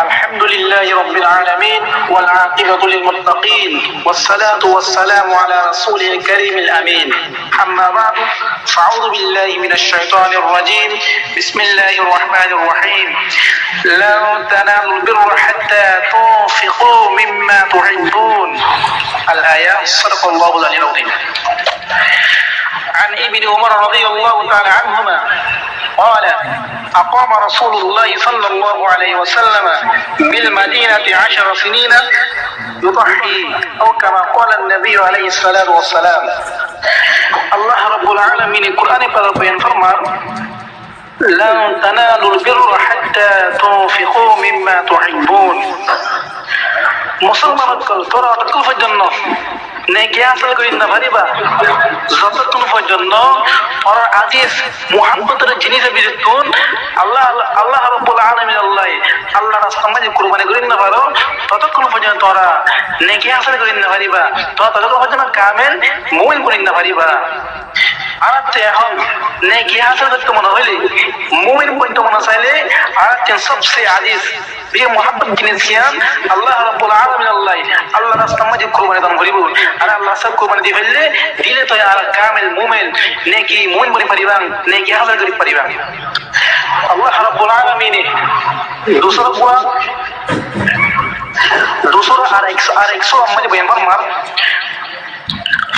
الحمد لله رب العالمين والعاقبة للمتقين والصلاة والسلام على رسوله الكريم الأمين. أما بعد فأعوذ بالله من الشيطان الرجيم. بسم الله الرحمن الرحيم. لن تنالوا البر حتى تنفقوا مما تحبون. الآية. صدق الله العلي العظيم. عن ابن عمر رضي الله تعالى عنهما قال أقام رسول الله صلى الله عليه وسلم بالمدينة 10 سنين يضحي أو كما قال النبي عليه الصلاة والسلام. الله رب العالمين القرآن pada berfirman لن تنالوا البر حتى تنفقوا مما تحبون. মুসলমান তোরা ততক্ষণ পর্যন্ত নেকি হাসিল করি না পারিবা যতক্ষণ পর্যন্ত ওরা আজিজ মুহাব্বতের জিনিসের বিরুদ্ধে আল্লাহ রাব্বুল আলামিন আল্লাহ রাস্তায় মাঝে কুরবানি করি না পারো ততক্ষণ পর্যন্ত ওরা নেকি হাসিল করি না পারিবা ততক্ষণ পর্যন্ত কামেল মুমিন করি না পারিবা। আর এখন নেকি হাসিল করতে মনে হইলে মুমিন পর্যন্ত মনে চাইলে আর সবচেয়ে আজিজ যে মুহাব্বত জিনিস কিয়ান আল্লাহ রাব্বুল আলামিন আল্লাহ রাস্তায় মাঝে কুরবানি দান করিব। আর আল্লাহ সব কুরবানি দিয়ে ফেললে দিলে তো আর কামেল মুমিন নেকি মুমিন বলি পারিবা নেকি হাসিল করি পারিবা। আল্লাহ রাব্বুল আলামিন दूसरा আর 100 মধ্যে বয়ান ফরমান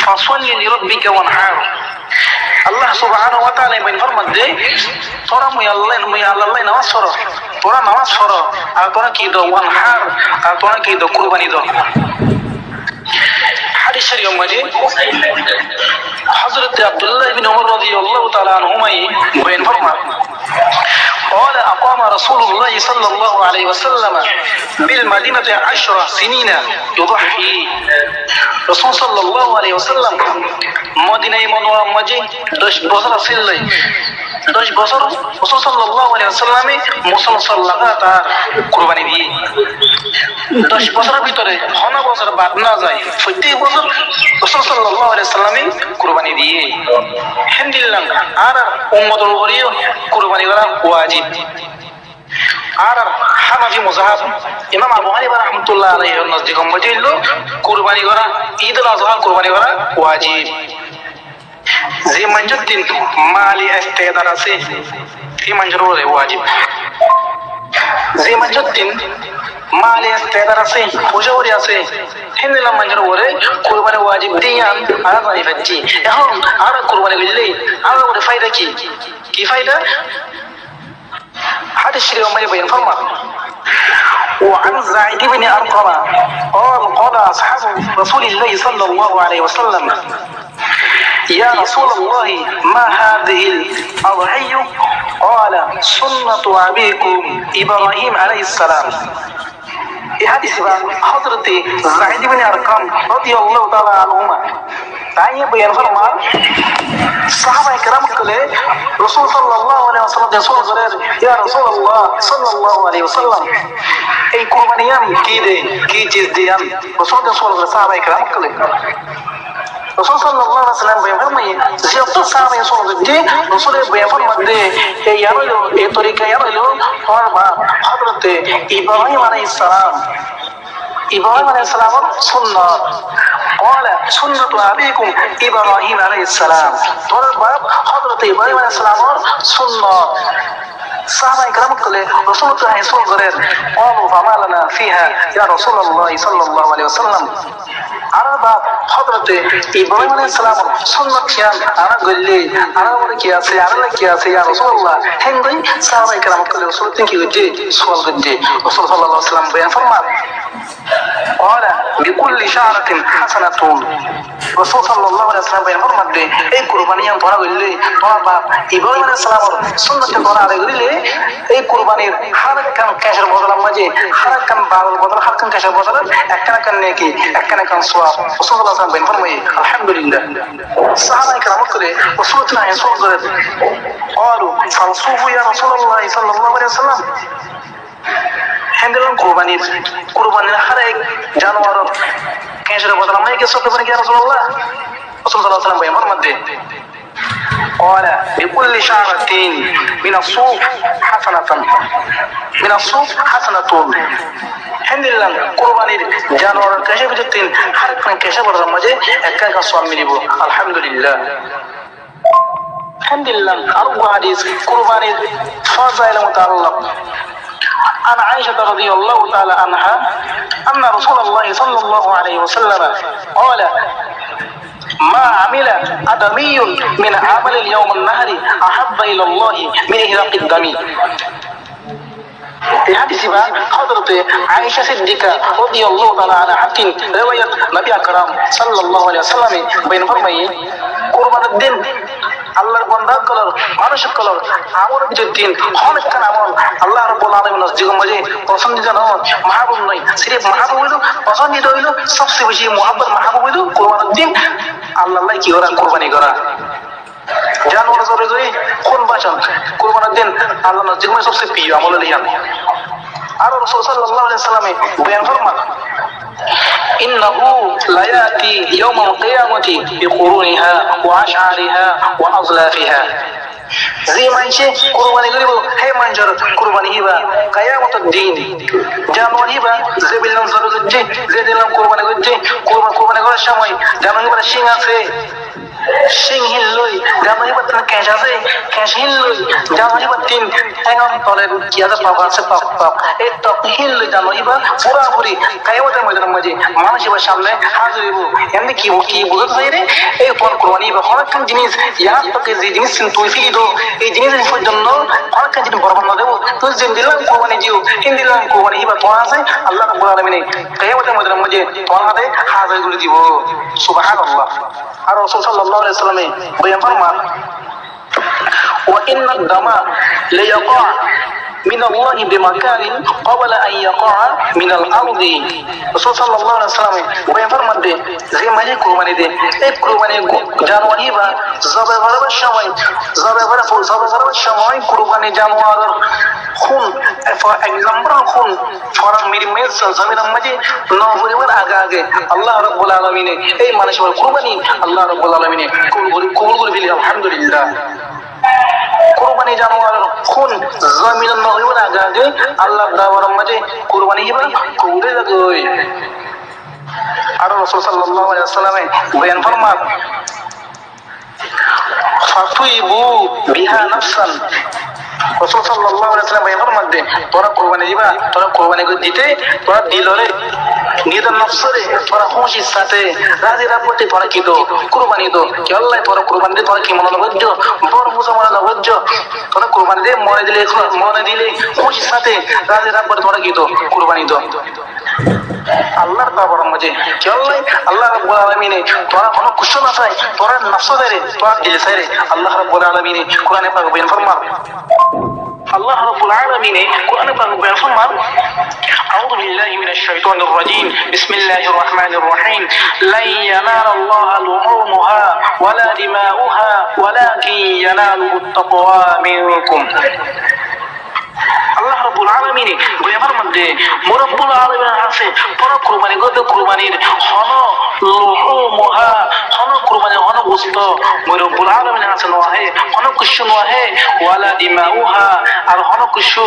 ফাসাল্লি লিরাব্বিকা ওয়ানহার। আল্লাহ সুবহানাহু ওয়া তাআলা বয়ান ফরমান যে তোরা মুই আল্লাহ নামাজ পড়ো, তোরা নামাজ পড়ো আর তোরা কি দাও ওয়ানহার আর তোরা কি দাও কুরবানি দাও। হাদিস শরীফ মধ্যে হযরত আব্দুল্লাহ ইবনে ওমর রাদিয়াল্লাহু তাআলা আনহুমা বয়ান ফরমান قال أقام رسول الله صلى الله عليه وسلم بالمدينة 10 سنين يضحي. رسول صلى الله عليه وسلم مدينة منورة مجي 10 বছর ছিলেন। 10 বছর রাসূল সাল্লাল্লাহু আলাইহি ওয়াসাল্লাম মুসলমান লাগাতার কুরবানি দিয়ে 10 বছরের ভিতরে হনা বছর বাদ না যায় প্রত্যেক বছর রাসূল সাল্লাল্লাহু আলাইহি ওয়াসাল্লাম কুরবানি দিয়ে আলহামদুলিল্লাহ। আর উম্মতের উপরেও কুরবানি করা ওয়াজিব। আর হানাফি মাযহাব ইমাম আবু হানিফা রাহমাতুল্লাহ আলাইহির নজদিক মজিল কুরবানি করা ঈদ আল আযহা কুরবানি করা ওয়াজিব। যে মানুষের দিন মালি ইস্তেদার আছে এই মানুষের উপরে ওয়াজিব। যে মানুষের দিন মালি ইস্তেদার আছে হুজুরি আছে হিন্দুলা মানুষের উপরে কুরবানি ওয়াজিব দিয়ান আর জানি ফেলছি। এখন আর কুরবানি করলে আর উপরে ফায়দা কি ফায়দা? حديث شريف ما يبين فرما وعن زيد بن أرقم قال أصحاب رسول الله صلى الله عليه وسلم يا رسول الله ما هذه الأضحية؟ قال سنة أبيكم إبراهيم عليه السلام. এই হাদিসে হযরত যায়েদ ইবনে আরকাম রাদিয়াল্লাহু তাআলা আনহুমা তাই বয়ান ফরমান সাহাবায়ে কেরাম কলে রাসূল সাল্লাল্লাহু আলাইহি ওয়াসাল্লাম রাসূল করেন ইয়া রাসূলুল্লাহ সাল্লাল্লাহু আলাইহি ওয়াসাল্লাম এই কুরবানিয়াম কি দে কি চিজ দিয়াম রাসূল করে সাহাবায়ে কেরাম কলে রাসূল সাল্লাল্লাহু আলাইহি ওয়াসাল্লাম বয়ান ফরমাই যে অত সাহাবায়ে রাসূল যে রাসূলের বয়ান ফরমাতে এই ইয়ারলো এই তরিকা ইয়ারলো আর হযরত ইব্রাহিম আলাইহিস সালাম ইব্রাহিম আলাইহিস সালামের সুন্নাত قال سنة أبيكم إبراهيم عليه السلام. তোর বাপ হযরত ইব্রাহিম আলাইহিস সালামের সুন্নাত সাহাবায়ে কেরাম কলে রাসূলুল্লাহ রাসূল করেন قالوا فما لنا فيها يا رسول الله صلى الله عليه وسلم. আর বাপ হযরত ইব্রাহিম আলাইহিস সালামের সুন্নাত খিয়াল আর গল্লে আর ওরে কি আছে আর কি আছে ইয়া রাসূলুল্লাহ হেনদই সাহাবায়ে কেরাম কলে রাসূল কি হইছে সুয়াল করতে রাসূল সাল্লাল্লাহু আলাইহি ওয়াসাল্লাম বয়ান ফরমান قال بكل شعرة حسنة. রাসূল সাল্লাল্লাহু আলাইহি ওয়াসাল্লাম বয়ান ফরমান দে এই কুরবানিয়াম তোরা গল্লে তোরা বাপ ইব্রাহিম আলাইহিস সালামের সুন্নাতে তোরা আদায় করিলে এই কুরবানির হারকান কাশের বদলা মাঝে হারকান বাউল বদলা হারকান কাশের বদলা একখানা কান নেকি একখানা কান সওয়াব রাসূল সাল্লাল্লাহু আলাইহি ওয়াসাল্লাম বয়ান ফরমাই আলহামদুলিল্লাহ। সাহাবায়ে কেরাম কলে রাসূলুল্লাহ রাসূল করেন قالوا فانصفوا يا رسول الله صلى الله عليه وسلم. হেন্দেলাম কুরবানির হারেক জানোয়ার কেশের বদলা মাইকে সত্য করে কি রাসূলুল্লাহ রাসূল সাল্লাল্লাহু আলাইহি ওয়াসাল্লাম বয়ান ফরমাতে قال بكل شعرة من الصوف حسنة من الصوف حسنة হেন্দিল্লাম কোরবানির জানোয়ার কেশে বিদ্যুৎ হারকান কেশে বড় মাঝে একা একা সওয়াব মিলিব আলহামদুলিল্লাহ হেন্দিল্লাম আর হাদিস কোরবানির ফাজাইল মুতাআল্লাক عن عائشة رضي الله تعالى عنها أن رسول الله صلى الله عليه وسلم قال ما عمل آدمي من عمل اليوم النهر أحب إلى الله من إهراق الدم এই হাদিসে হযরত আয়েশা সিদ্দিকা রাদিয়াল্লাহু তাআলা আনহা riwayat নবী আকরাম সাল্লাল্লাহু আলাইহি ওয়াসাল্লামে বয়ান ফরমায়ে কুরবানির দিন আল্লাহর বান্দা কলর মানুষ কলর আমল যে দিন অনেক কান আমল আল্লাহ রাব্বুল আলামিন জীবন মাঝে পছন্দিত নয় মাহবুব নয় সির্ফ মাহবুব হইলো পছন্দিত হইলো সবচেয়ে বেশি মুহাব্বত মাহবুব হইলো কুরবানির দিন আল্লাহ কি করা কুরবানি করা জানোয়ার জোরে জোরে কোন বাঁচান কুরবানির দিন আল্লাহর জীবনের সবচেয়ে প্রিয় আমল লিয়ান আর রাসূল সাল্লাল্লাহু আলাইহি ওয়াসাল্লামে বয়ান ফরমান ইন্নাহু লা ইয়াতি ইয়াউমাল কিয়ামাতি বিকুরুনিহা ওয়া আশআরিহা ওয়া আযলাফিহা যে মানুষে কুরবানি করিব হে মানুষের কুরবানি হিবা কিয়ামতের দিন জানোয়ার হিবা যে বিলন জোরে যে দিলাম কুরবানি করতে কুরবানি করার সময় জানোয়ার হিবা সিং আছে সিং হিল্লই জানোয়ার হিবা ক্যাশ আছে ক্যাশ হিল্লই জানোয়ার হিবা তিন এখন তলে কি আছে পাপ আছে পাপ এই টপ হিল্লই জানোয়ার হিবা পুরাপুরি কিয়ামতের ময়দানের মাঝে মানুষ হিবা সামনে হাজির হইব এমনি কি বুঝতে চাই রে এই পর কুরবানি হিবা অনেকখান জিনিস ইয়ার তোকে যে জিনিস তুই ফিরি দো এই জিনিসের জন্য অনেকখান জিনিস বরকত না দেবো তুই যে দিলাম কুরবানি দিও তিন দিলাম কুরবানি হিবা তোমার আছে আল্লাহ রাব্বুল আলামিন কিয়ামতের ময়দানের মাঝে তোমার হাতে হাজির করে দিব সুবহানাল্লাহ আর রাসূল সাল্লাল্লাহু আলাইহি ওয়াসাল্লামে বয়ান ফরমান وإن الدم ليقع من الله بمكان قبل أن يقع من الأرض রাসূল সাল্লাল্লাহু আলাইহি ওয়াসাল্লাম বয়ান ফরমান যে মানে কুরবানি দে এই কুরবানি জানোয়ার হিবা জবে করার সময় কুরবানি জানোয়ার খুন এক নম্বর খুন ফরাম মিরমেজ জমিনের মাঝে নবরিবার আগে আল্লাহ রাব্বুল আলামিন এই মানুষের কুরবানি আল্লাহ রাব্বুল আলামিন কবুল করে দিলেন আলহামদুলিল্লাহ কুরবানি জানোয়ারের খুন জমিনের নবরিবার আগে আল্লাহ দাওয়ারের মাঝে কুরবানি হিবা কবুল লাগে আর রাসূল সাল্লাল্লাহু আলাইহি ওয়াসাল্লাম বয়ান ফরমান ফাতুইবু বিহা নাফসান রাসূল সাল্লাল্লাহু আলাইহি ওয়াসাল্লাম বয়ান ফরমান দে তোরা কুরবানি দিবা তোরা কুরবানি করে দিতে তোরা দিলরে নিজের নফসরে তোরা খুশির সাথে রাজি রাখতে তোরা কি দো কুরবানি দো কি আল্লাহ তোরা কুরবানি দে তোরা কি মনে লজ্জ বড় মুসা মনে লজ্জ তোরা কুরবানি দে মনে দিলে খুশির সাথে রাজি রাখতে তোরা কি দো কুরবানি দো আল্লাহর দরবারের মাঝে কি আল্লাহ রাব্বুল আলামিন তোরা কোনো কুশল আছে তোরা নফসরে তোরা দিল সাইরে আল্লাহ রাব্বুল আলামিন কোরআনে পাক বয়ান ফরমান আল্লাহ রাব্বুল আলামিন কোরআনে পাক বয়ান ফরমান আউযু বিল্লাহি মিনাশ শাইতানির রাজীম বিসমিল্লাহির রহমানির রহিম লা ইয়ানালাল্লাহু লুহুমুহা ওয়ালা দিমাউহা ওয়ালাকিন ইয়ানালুহুত তাকওয়া মিনকুম আল্লাহ রাব্বুল আলামিন বয়ানের মধ্যে মুরাব্বুল আলামিন আছে পর কুরবানি করতে কুরবানির হন লুহুমুহা হন কুরবানি হন গোশত মুরাব্বুল আলামিন আছে নহে হন কুশু নহে ওয়ালা দিমাউহা আর হন কুশু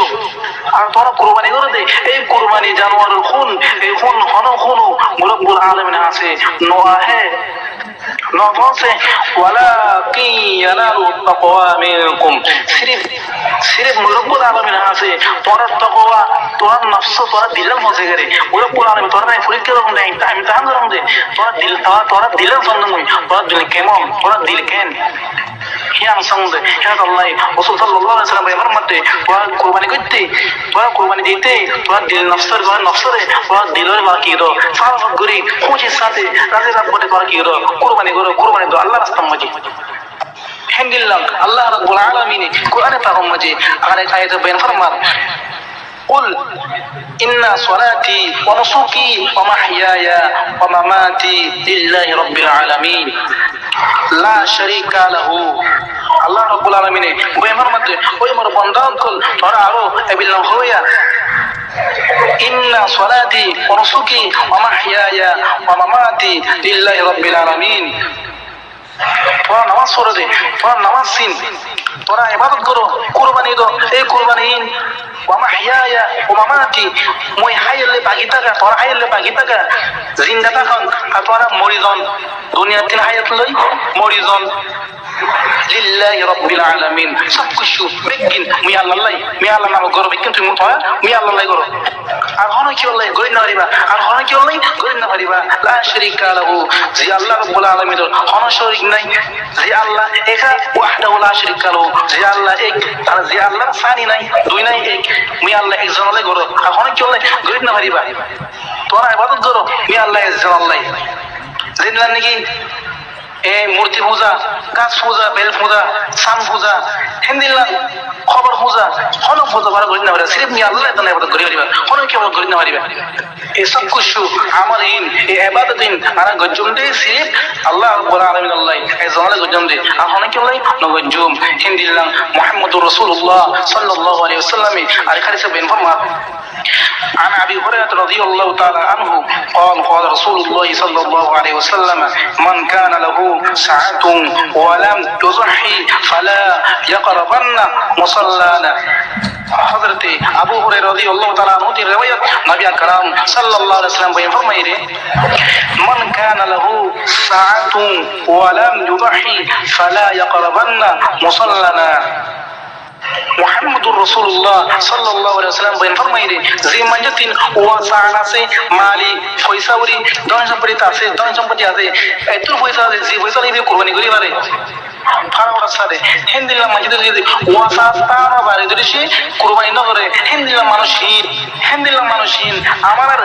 আর পর কুরবানি করতে এই কুরবানি জানোয়ারের খুন এই খুন হন খুন মুরাব্বুল আলামিন আছে নহে নফসে ওয়ালাকিন ইয়ানালু তাকওয়া মিনকুম সিরিফ মুরাব্বুল আলামিন আছে তোরা তাকওয়া তোরা নফস তোরা দিলেন হসে গরে মুরাব্বুল আলামিন তোরা নাই পরীক্ষা রকম দেয় আমি তাহাম রকম দে তোরা দিলেন সন্ধান তোরা দিল কেমন তোরা দিল কেন হিয়াম সঙ্গে হিয়াত আল্লাহ রাসূল সাল্লাল্লাহু আলাইহি ওয়াসাল্লাম এর মধ্যে তোরা কুরবানি করতে তোরা কুরবানি দিতে তোরা দিল নফসের নফসরে তোরা দিলের বাকি দো সারা গুরি খুশির সাথে রাজি রাব্বতে তোরা কি দো কুরবানি দো আল্লাহর রাস্তার মাঝে হেন্দিল্লাহ আল্লাহ রাব্বুল আলামিন কোরআনে পাক মাঝে আরেক আয়াতে বয়ান ফরমান قل إن صلاتي ونسكي ومحياي ومماتي لله رب العالمين لا شريك له আল্লাহ রাব্বুল আলামিন বয়ানের মধ্যে ওই মোর বান্দান কল তোরা আরো এবিল্লাহ হইয়া ইন্না সলাতি ওয়া নুসুকি ওয়া মাহইয়ায়া ওয়া মামাতি লিল্লাহি রাব্বিল আলামিন তোরা নামাজ পড়ে দে, তোরা নামাজ চিন, তোরা ইবাদত করো, কুরবানি দাও, এই কুরবানি ওমা হিয়ায়া ওমামাতি, মই হাইলে বাকি থাকা, তোরা হাইলে বাকি থাকা, জিন্দা থাকুন আর তোরা মরিজন, দুনিয়ার দিন হায়াত লই মরিজন। লিল্লাহি রাব্বিল আলামিন, সব কিছু বেগিন মুই আল্লাহ, মুই আল্লাহ নাম করো বেগিন তুমি মুই মুই আল্লাহ করো। আর হন কি আল্লাহ গরিব না পারিবা, আর হন কি আল্লাহ গরিব না পারিবা। লা শারীকা লাহু, যে আল্লাহ রাব্বুল আলামিন হন শরীক নাই, যে আল্লাহ একা ওয়াহদাহু লা শারীকা লাহু, যে আল্লাহ এক আর যে আল্লাহ সানি নাই, দুই নাই এক, মুই আল্লাহ একজন আল্লাহ করো। আর হন কি আল্লাহ গরিব না পারিবা। তোরা ইবাদত করো, মুই আল্লাহ একজন আল্লাহ। জিনলান নাকি এই মূর্তি পূজা, গাছ পূজা, বেল পূজা, সাম পূজা, হিন্দিল্লাহ খবর পূজা, হন পূজা করা করি না পারিবা। সিরিফ নিয়ে আল্লাহ তাআলা ইবাদত করি পারিবা, হন কি ইবাদত করি না পারিবা। এই সব কিছু আমালিন, এই ইবাদতিন আর গজুম দে সিরিফ আল্লাহ রাব্বুল আলামিন আল্লাহ এই জানালে গজুম দে। আর হন কি আল্লাহ নগজুম হিন্দিল্লাহ মুহাম্মদুর রাসূলুল্লাহ সাল্লাল্লাহু আলাইহি ওয়াসাল্লাম আর খালিসা বিন ফরমা عن ابي هريره رضي الله تعالى عنه قال قال رسول الله صلى الله عليه وسلم من كان له ساعة ولم يضحي فلا يقربن مصلانا। حضرت আবু হুরায়রা রাদিয়াল্লাহু তাআলা আনহু এর riwayat, নবী আকরাম সাল্লাল্লাহু আলাইহি ওয়াসাল্লাম বলেন ফরমাইরে মান কানা লাহু সাআতুন ওয়া লাম ইউদহি ফালা ইয়াকরাবান্না মুসাল্লানা। মুহাম্মদুর রাসূলুল্লাহ সাল্লাল্লাহু আলাইহি ওয়াসাল্লাম বলেন ফরমাইরে যে মানুষটির ওয়াসা আছে, মালি পয়সা উরি ধন সম্পত্তি আছে, ধন সম্পত্তি আছে, এত পয়সা আছে, যে পয়সা নিয়ে কুরবানি করি পারে ফারাওয়ার সাথে হিন্দিল্লাহ মসজিদে যদি ওয়াসা তারা বাড়ি যদি সে কুরবানি না করে হিন্দিল্লাহ মানুষহীন, হিন্দিল্লাহ মানুষহীন। আমার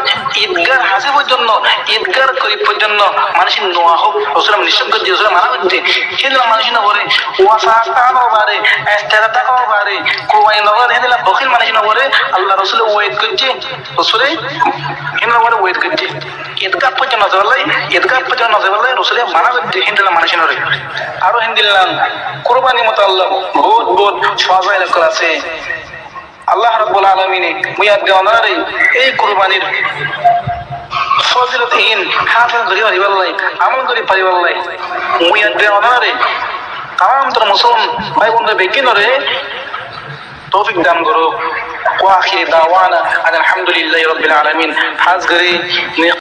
ঈদগার হাসিবের জন্য ঈদগার করিবার জন্য মানুষের নোয়া হোক রসুলাম নিষিদ্ধ দিয়ে রসুলাম মানা করতে হিন্দিল্লাহ মানুষ না করে ওয়াসা তারাও পারে, এস্তেরা টাকাও পারে, কুরবানি না করে হিন্দিল্লাহ বকিল মানুষ না করে আল্লাহ রসুলের ওয়েট করছে, রসুলে হিন্দিল্লাহ করে ওয়েট করছে। ঈদগাহ পর্যন্ত নজর আল্লাহ, ঈদগাহ পর্যন্ত নজর আল্লাহ রসুলের মানা করতে হিন্দিল্লাহ মানুষ না করে। আরো হিন্দিল্লাহ কুরবানি মতো আল্লাহ বহুত বহুত সজাইল করা আছে। আল্লাহ রাব্বুল আলামিন মুয়াদ দেওয়ারে এই কুরবানির ফজিলতহীন হাফেজ করি পারিবাল্লাহ, আমল করি পারিবাল্লাহ মুয়াদ দেওয়ারে তাম তোর মুসলমান ভাই বোনদের বেকিনরে তৌফিক দান করো। ওয়া আখির দাওয়ানা আলহামদুলিল্লাহি রাব্বিল আলামিন। হাজ করি